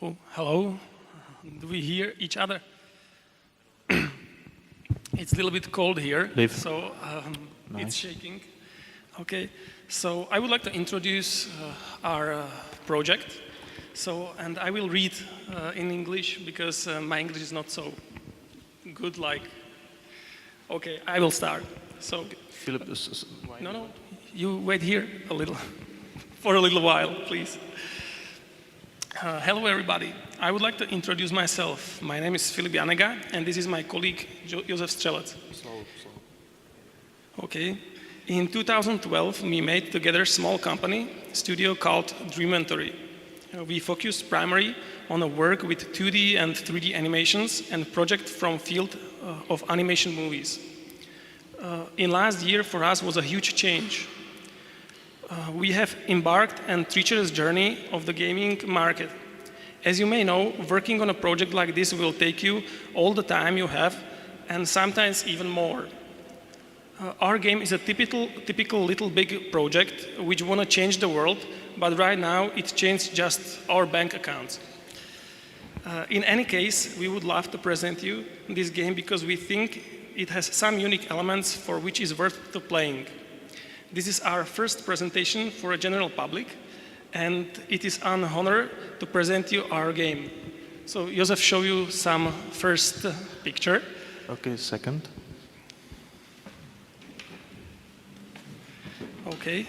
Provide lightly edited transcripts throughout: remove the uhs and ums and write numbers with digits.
Oh, hello. Do we hear each other? It's a little bit cold here, so nice. It's shaking. Okay, so I would like to introduce our project. And I will read in English because my English is not so good. Okay, I will start. So, Filip, no, you wait here a little, for a little while, please. Hello, everybody. I would like to introduce myself. My name is Filip Janega, and this is my colleague, Josef Strelec. Okay. In 2012, we made together a small company, studio called Dreamventory. We focus primarily on a work with 2D and 3D animations and project from field of animation movies. In last year, for us, was a huge change. We have embarked on a treacherous journey of the gaming market. As you may know, working on a project like this will take you all the time you have, and sometimes even more. Our game is a typical little big project which want to change the world, but right now it changed just our bank accounts. In any case, we would love to present you this game because we think it has some unique elements for which is worth playing. This is our first presentation for a general public, and it is an honor to present you our game. So, Josef, show you some first picture. Okay, second. Okay.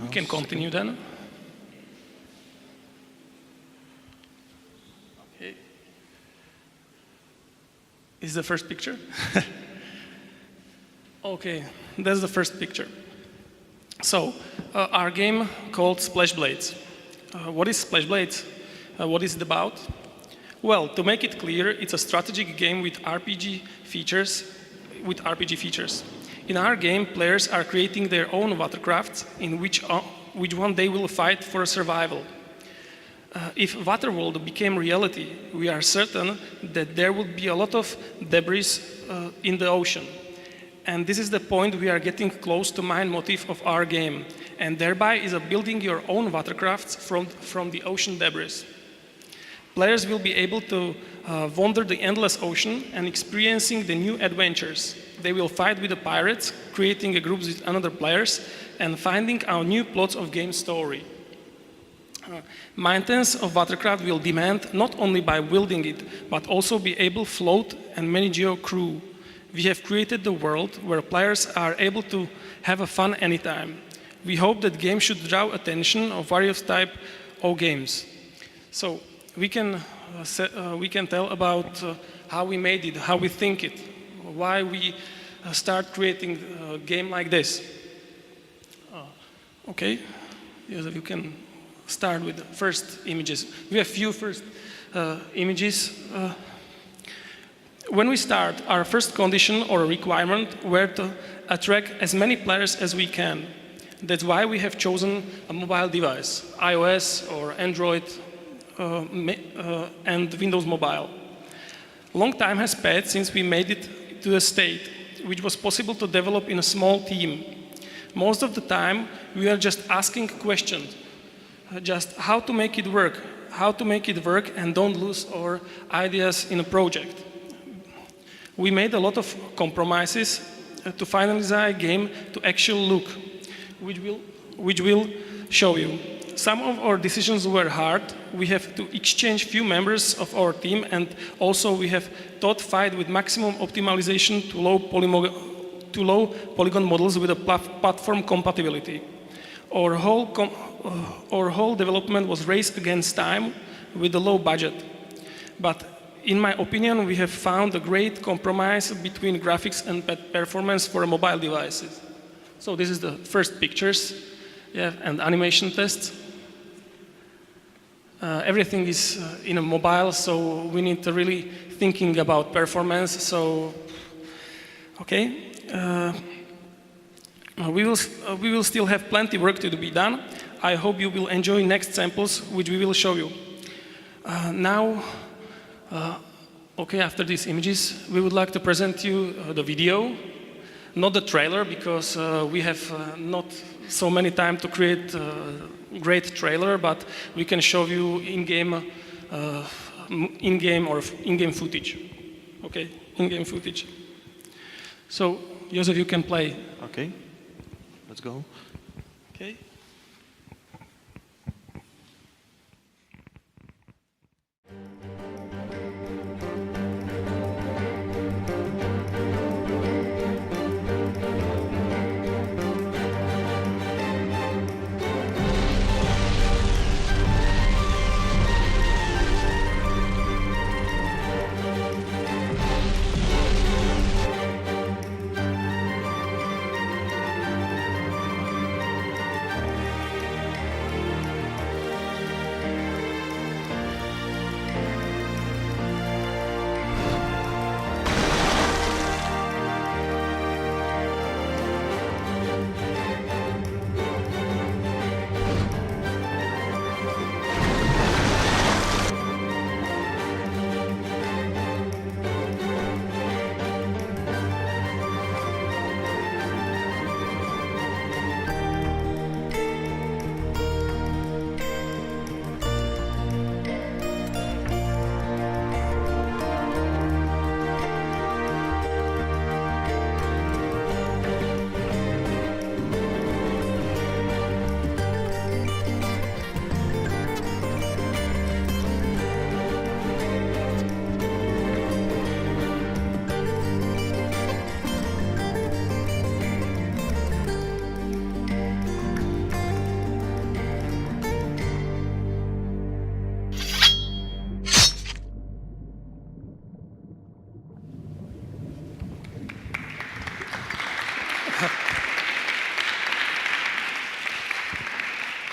We can continue then. Okay. Is the first picture? Okay, that's the first picture. So, our game called SplashBlades. What is SplashBlades? What is it about? Well, to make it clear, it's a strategic game with RPG features. In our game, players are creating their own watercrafts in which one they will fight for survival. If Waterworld became reality, we are certain that there would be a lot of debris in the ocean. And this is the point we are getting close to main motive of our game, and thereby is building your own watercrafts from the ocean debris. Players will be able to wander the endless ocean and experiencing the new adventures. They will fight with the pirates, creating a group with other players, and finding our new plots of game story. Maintenance of watercraft will demand not only by building it, but also be able to float and manage your crew. We have created the world where players are able to have a fun anytime. We hope that game should draw attention of various type of games. So we can tell about how we made it, how we think it, why we start creating a game like this. Okay, Josef, you can start with the first images. We have few first images. When we start, our first condition or requirement were to attract as many players as we can. That's why we have chosen a mobile device, iOS or Android, and Windows Mobile. Long time has passed since we made it to a state which was possible to develop in a small team. Most of the time, we are just asking questions, just how to make it work, and don't lose our ideas in a project. We made a lot of compromises to finalize a game to actual look, which will show you. Some of our decisions were hard. We have to exchange few members of our team, and also we have taught fight with maximum optimization to low polygon models with a platform compatibility. Our whole development was raced against time with a low budget. But in my opinion, we have found a great compromise between graphics and performance for mobile devices. So this is the first pictures, and animation tests. Everything is in a mobile, so we need to really thinking about performance. So, okay, we will still have plenty work to be done. I hope you will enjoy next samples, which we will show you. Now, okay, after these images, we would like to present you the video, not the trailer, because we have not so many time to create great trailer, but we can show you in-game footage. Okay, in-game footage. So, Josef, you can play. Okay, let's go. Okay.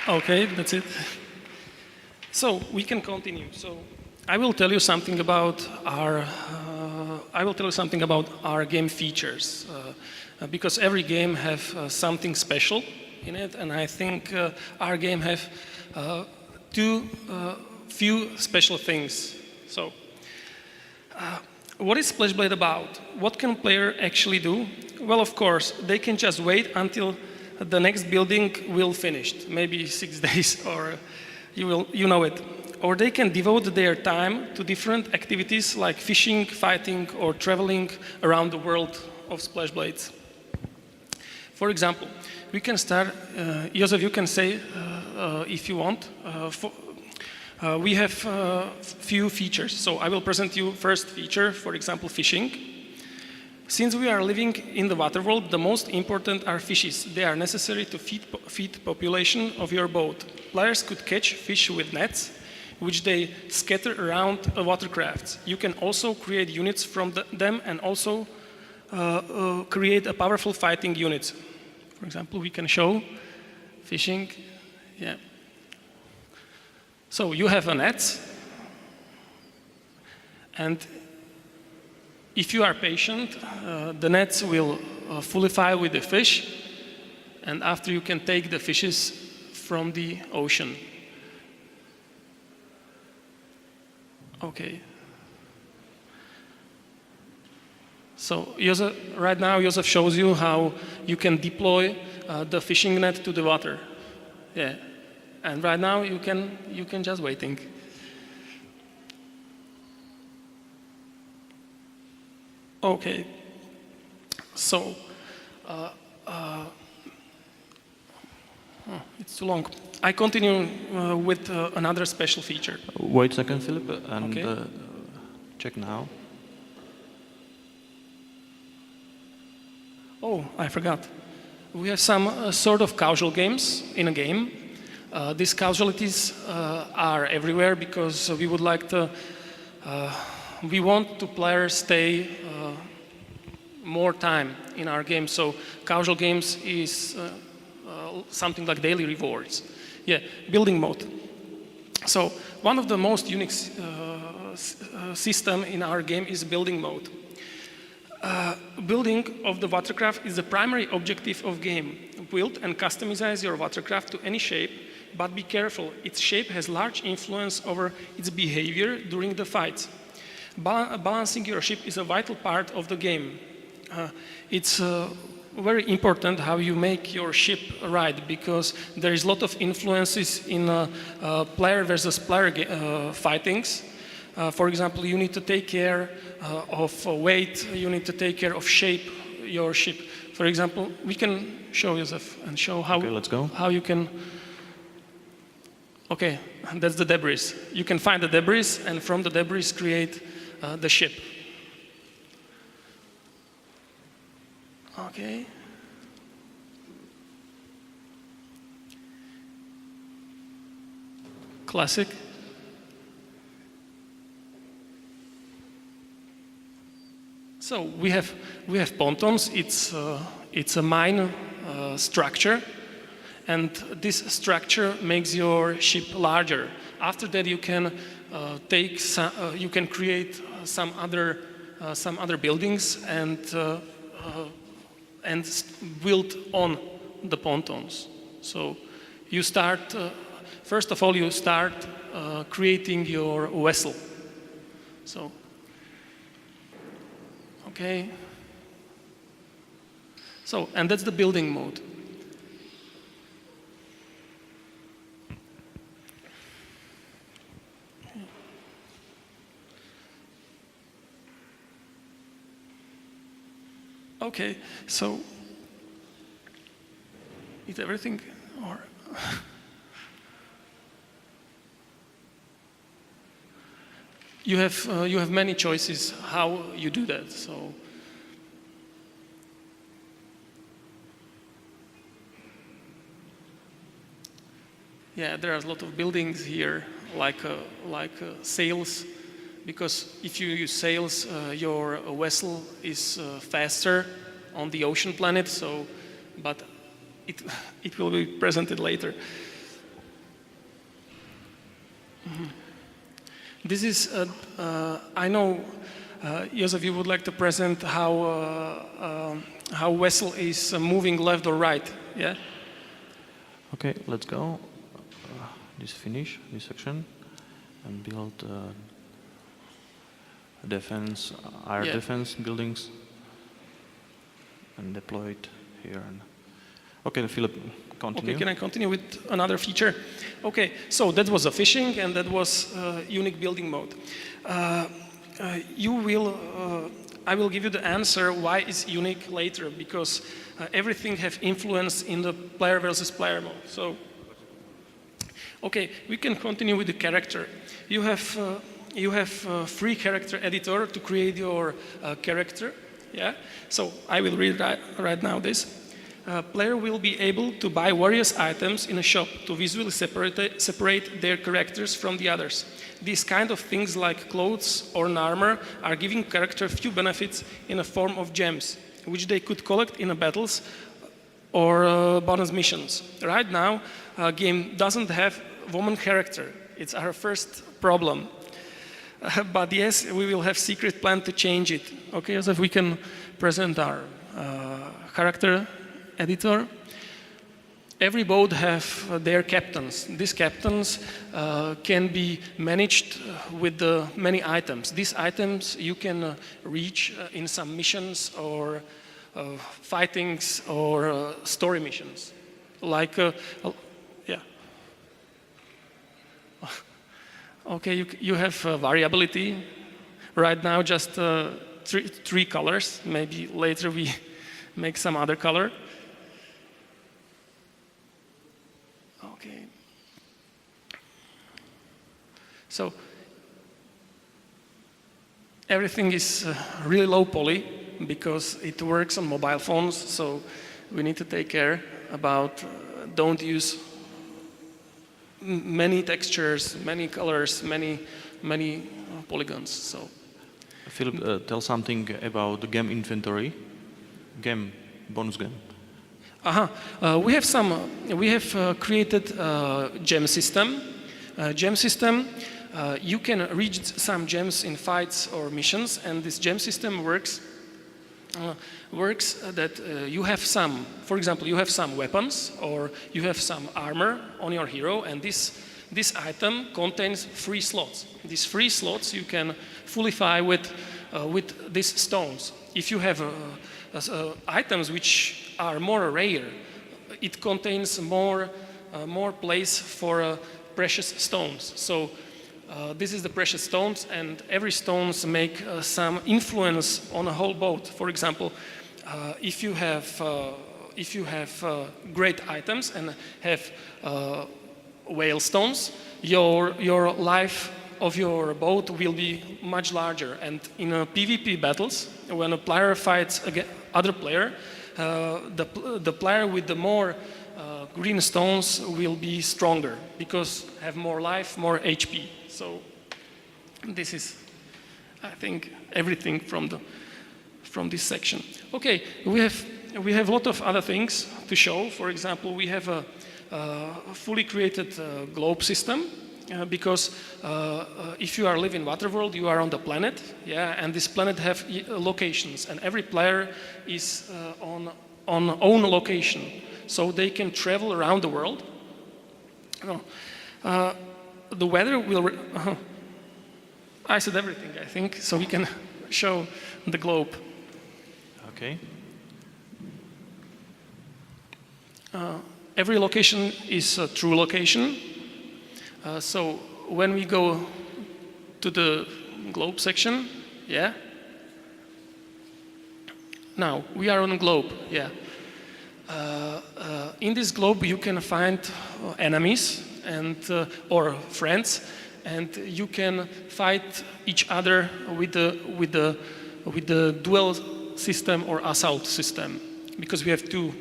Okay, that's it. So we can continue. So I will tell you something about our game features, because every game have something special in it, and I think our game have few special things. So, what is SplashBlade about? What can player actually do? Well, of course, they can just wait until the next building will finish, maybe 6 days, or you know it. Or they can devote their time to different activities like fishing, fighting, or traveling around the world of SplashBlades. For example, we can start, Josef, you can say if you want. We have few features, so I will present you first feature, for example, fishing. Since we are living in the water world, the most important are fishes. They are necessary to feed population of your boat. Players could catch fish with nets, which they scatter around watercrafts. You can also create units from them and also create a powerful fighting units. For example, we can show fishing. Yeah. So you have a net, and if you are patient, the nets will fully fill with the fish, and after you can take the fishes from the ocean. Okay. So right now Josef shows you how you can deploy the fishing net to the water. Yeah. And right now you can just waiting. Okay. So it's too long. I continue with another special feature. Wait a second, Filip, and Okay. Check now. Oh, I forgot. We have some sort of casual games in a game. These casualties are everywhere because we would like to, we want to players stay more time in our game. So casual games is something like daily rewards. Yeah, building mode. So one of the most unique system in our game is building mode. Building of the watercraft is the primary objective of game. Build and customize your watercraft to any shape, but be careful, its shape has large influence over its behavior during the fights. Balancing your ship is a vital part of the game. It's very important how you make your ship ride, because there is a lot of influences in player versus player fightings. For example, you need to take care of weight, you need to take care of shape your ship. For example, we can show Josef and show how, Okay, let's go. how you can. Okay, that's the debris. You can find the debris and from the debris create the ship. Okay. Classic. So we have pontons. It's a mine structure, and this structure makes your ship larger. After that, you can you can create some other buildings and build on the pontons. So you start first of all you start creating your vessel. So. Okay. So, and that's the building mode. Okay, so is everything or you have many choices how you do that. So yeah, there are a lot of buildings here, like sails, because if you use sails, your vessel is faster on the ocean planet. So, but it will be presented later. Mm-hmm. This is, I know, Josef, you would like to present how vessel is moving left or right, yeah? Okay, let's go. Finish this section and build defense, air defense buildings and deploy it here. Okay, Filip, continue. Okay, can I continue with another feature? Okay, so that was a fishing and that was unique building mode. I will give you the answer why it's unique later, because everything have influence in the player versus player mode. So, okay, we can continue with the character. You have free character editor to create your character. Yeah. So I will read right now this. Player will be able to buy various items in a shop to visually separate their characters from the others. These kind of things like clothes or an armor are giving character few benefits in a form of gems, which they could collect in a battles or bonus missions. Right now, game doesn't have woman character. It's our first problem. But yes, we will have secret plan to change it. Okay, so if we can present our character editor. Every boat have their captains. These captains can be managed with the many items. These items you can reach in some missions or fightings or story missions. Like, yeah. Okay, you have variability. Right now just three colors. Maybe later we make some other color. Okay. So everything is really low poly because it works on mobile phones. So we need to take care about don't use many textures, many colors, many polygons. So, Filip, tell something about the game inventory, bonus game. We have created a gem system. You can reach some gems in fights or missions, and this gem system works that you have some, for example, you have some weapons or you have some armor on your hero, and this item contains 3 slots. These 3 slots you can fullify with these stones. If you have items which are more rare. It contains more place for precious stones. So this is the precious stones, and every stones make some influence on a whole boat. For example, if you have great items and have whale stones, your life of your boat will be much larger. And in PvP battles, when a player fights against other player, the player with the more green stones will be stronger because have more life, more HP. So this is, I think, everything from this section. Okay, we have a lot of other things to show. For example, we have a fully created globe system. Because if you are living in Waterworld, you are on the planet, yeah, and this planet have locations, and every player is on own location, so they can travel around the world. The weather will. I said everything, I think, so we can show the globe. Okay. Every location is a true location. So when we go to the globe section, yeah. Now we are on a globe, yeah. In this globe you can find enemies and or friends, and you can fight each other with the duel system or assault system, because we have two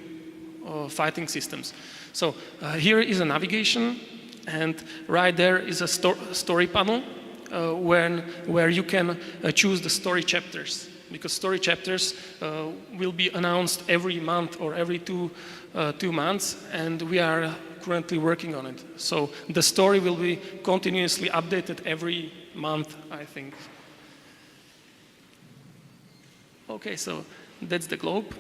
fighting systems. So here is a navigation. And right there is a story panel where you can choose the story chapters, because story chapters will be announced every month or every two months, and we are currently working on it. So the story will be continuously updated every month, I think. Okay, so that's the globe.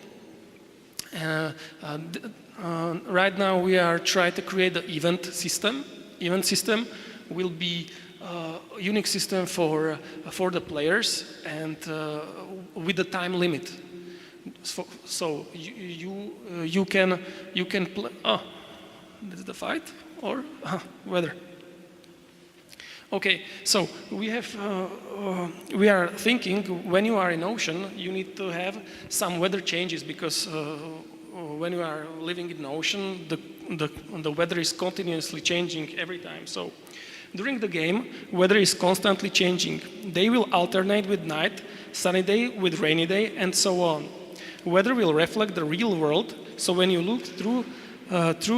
Right now we are trying to create the event system. Event system will be a unique system for the players, and with the time limit. So you can play. Oh, that's the fight or weather. Okay, so we are thinking when you are in ocean, you need to have some weather changes, because when you are living in the ocean, the weather is continuously changing every time. So during the game, weather is constantly changing. They will alternate with night, sunny day with rainy day, and so on. Weather will reflect the real world, so when you look through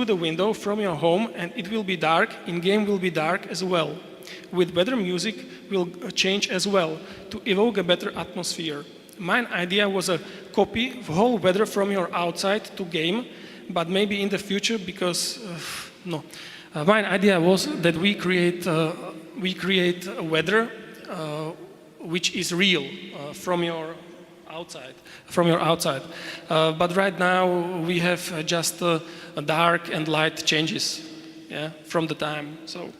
the window from your home and it will be dark, in-game will be dark as well. With weather, music will change as well to evoke a better atmosphere. My idea was a copy of whole weather from your outside to game, but maybe in the future, because no. My idea was that we create a weather which is real from your outside. But right now we have just a dark and light changes, yeah, from the time. So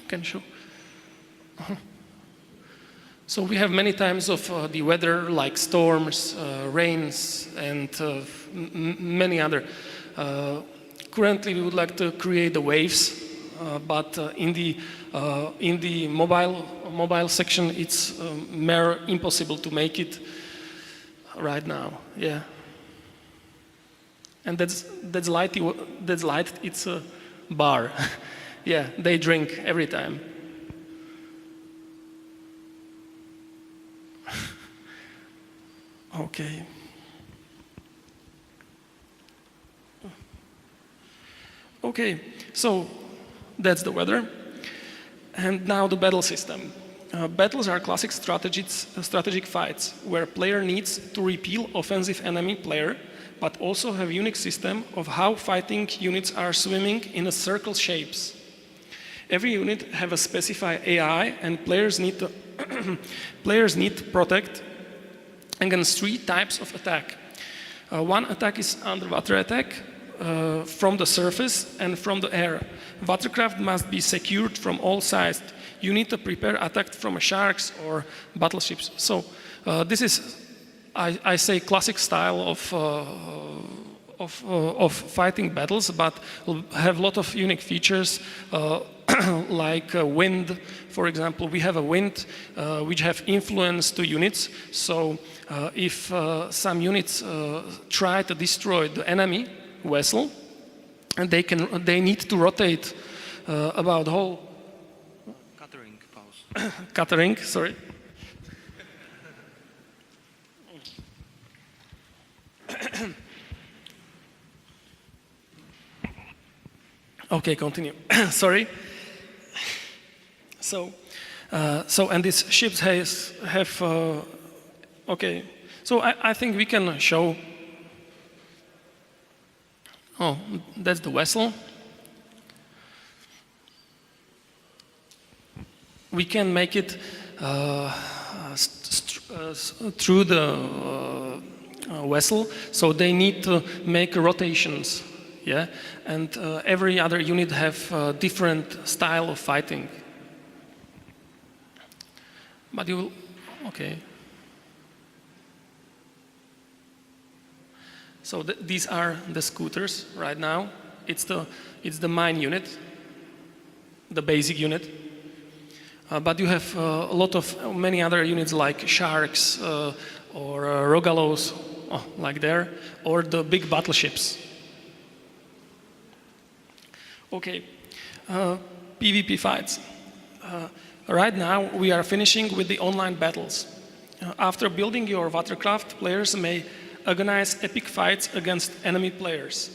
can show. So we have many times of the weather, like storms, rains, and many other. Currently, we would like to create the waves, but in the mobile section, it's mere impossible to make it right now. Yeah, and that's light. It's a bar. Yeah, they drink every time. Okay. Okay, so that's the weather. And now the battle system. Battles are classic strategic fights where player needs to repel offensive enemy player, but also have unique system of how fighting units are swimming in a circle shapes. Every unit have a specified AI, and players need to protect against three types of attack. One attack is underwater attack, from the surface and from the air. Watercraft must be secured from all sides. You need to prepare attack from sharks or battleships. So this is I say classic style of fighting battles, but will have a lot of unique features like wind. For example, we have a wind which have influence to units. So if some units try to destroy the enemy vessel, and they need to rotate about whole Catering pause. catering. Sorry. Okay, continue. Sorry. So and these ships have okay. So I think we can show. Oh, that's the vessel. We can make it through the vessel, so they need to make rotations, yeah. And every other unit have different style of fighting. But you will, okay. So these are the scooters right now. It's the mine unit, the basic unit. But you have a lot of many other units like sharks or rogallos, like there, or the big battleships. Okay, PvP fights. Right now we are finishing with the online battles. After building your watercraft, players may organize epic fights against enemy players.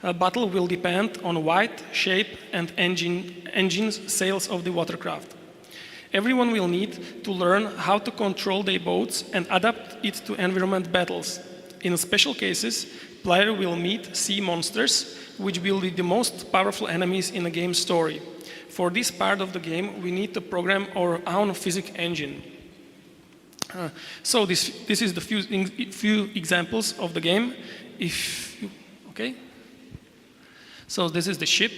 A battle will depend on weight, shape, and engines sails of the watercraft. Everyone will need to learn how to control their boats and adapt it to environment battles. In special cases, player will meet sea monsters, which will be the most powerful enemies in a game story. For this part of the game, we need to program our own physics engine. So this is the few examples of the game. Okay. So this is the ship,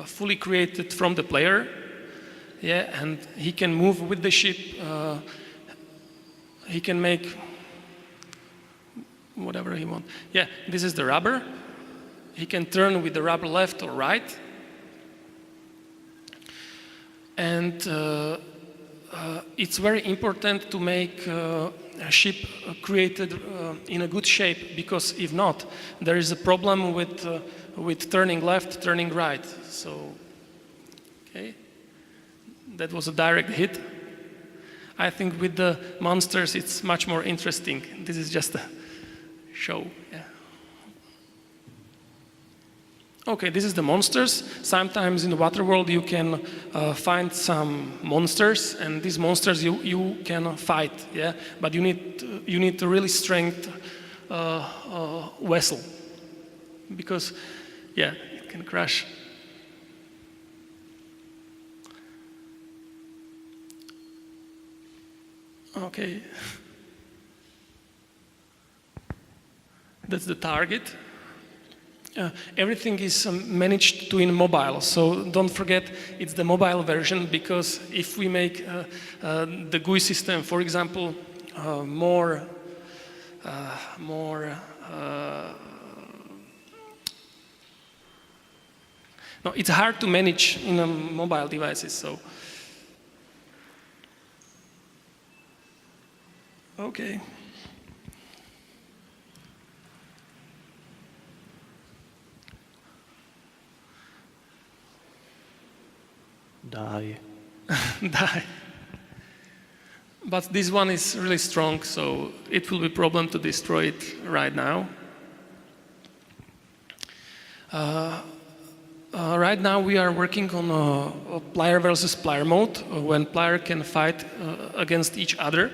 fully created from the player. Yeah, and he can move with the ship. He can make whatever he wants. Yeah, this is the rubber. He can turn with the rubber left or right. And it's very important to make a ship created in a good shape, because if not, there is a problem with turning left, turning right. So, okay, that was a direct hit. I think with the monsters it's much more interesting. This is just a show. Yeah. Okay, this is the monsters. Sometimes in the water world you can find some monsters, and these monsters you can fight, yeah. But you need to really strength vessel, because yeah, it can crash. Okay, that's the target. Everything is managed to in mobile, so don't forget it's the mobile version, because if we make the GUI system, for example, no, it's hard to manage in mobile devices. So, okay. Die. Die. But this one is really strong, so it will be a problem to destroy it right now. Right now we are working on a player versus player mode, when player can fight against each other.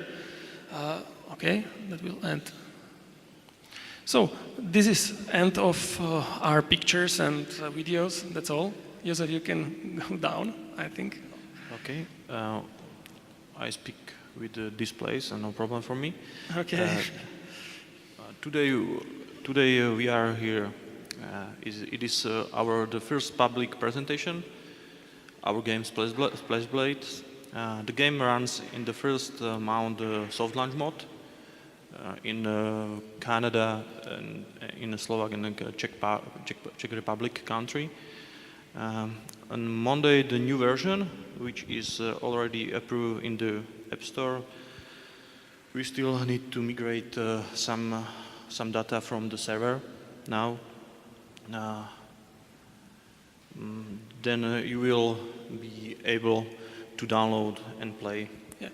Okay, that will end. So this is end of our pictures and videos. That's all. User, you can go down, I think. Okay. I speak with the displays, and no problem for me. Okay. Today we are here. It is the first public presentation. Our game SplashBlades. The game runs in the first mount soft launch mode. in Canada, and in Slovak and Czech Republic country. On Monday, the new version, which is already approved in the App Store. We still need to migrate some data from the server now. Then you will be able to download and play. Yeah.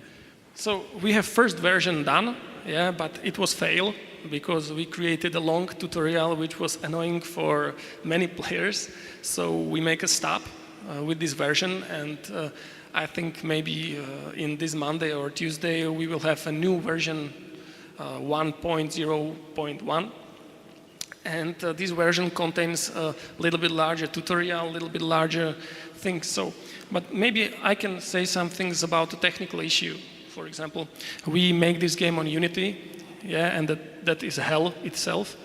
So we have first version done, yeah, but it was fail because we created a long tutorial which was annoying for many players. So we make a stop with this version, and I think maybe in this Monday or Tuesday we will have a new version 1.0.1. And this version contains a little bit larger tutorial, a little bit larger things. So, but maybe I can say some things about the technical issue. For example, we make this game on Unity, yeah, and that is hell itself,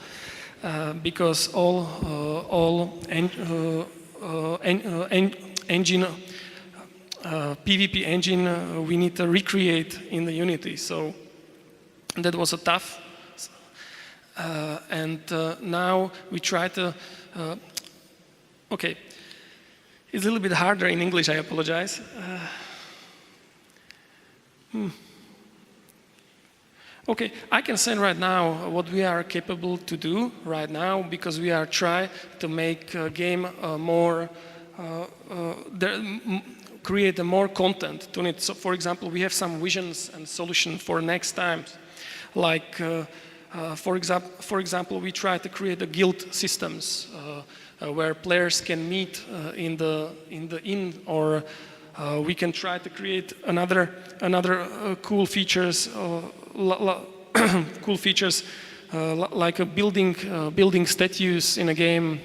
because all engine, PvP engine, we need to recreate in the Unity. So that was a tough. And now we try to, okay, it's a little bit harder in English, I apologize. Okay, I can say right now what we are capable to do right now, because we are trying to make a game more, create more content to it. So for example, we have some visions and solutions for next time, like for example, we try to create a guild systems where players can meet in the inn, or we can try to create another cool features, cool features like a building statues in a game,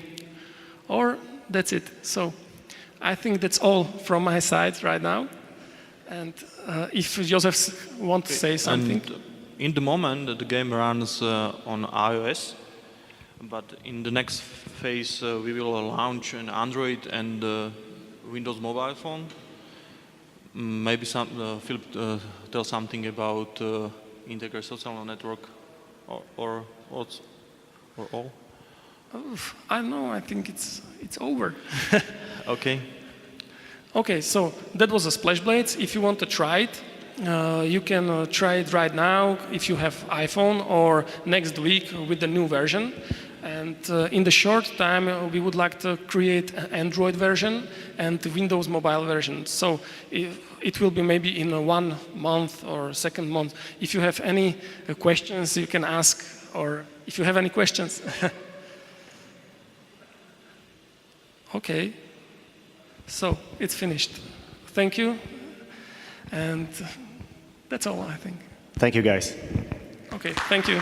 or that's it. So I think that's all from my side right now. And if Josef wants to say something. In the moment, the game runs on iOS, but in the next phase, we will launch an Android and Windows mobile phone. Maybe Filip tell something about integrated social network, or all. I don't know. I think it's over. Okay. Okay. So that was a SplashBlades. If you want to try it. You can try it right now if you have iPhone, or next week with the new version. And in the short time, we would like to create an Android version and the Windows mobile version. So it will be maybe in 1 month or second month. If you have any questions, you can ask, or if you have any questions. Okay. So it's finished. Thank you. And that's all, I think. Thank you, guys. Okay, thank you.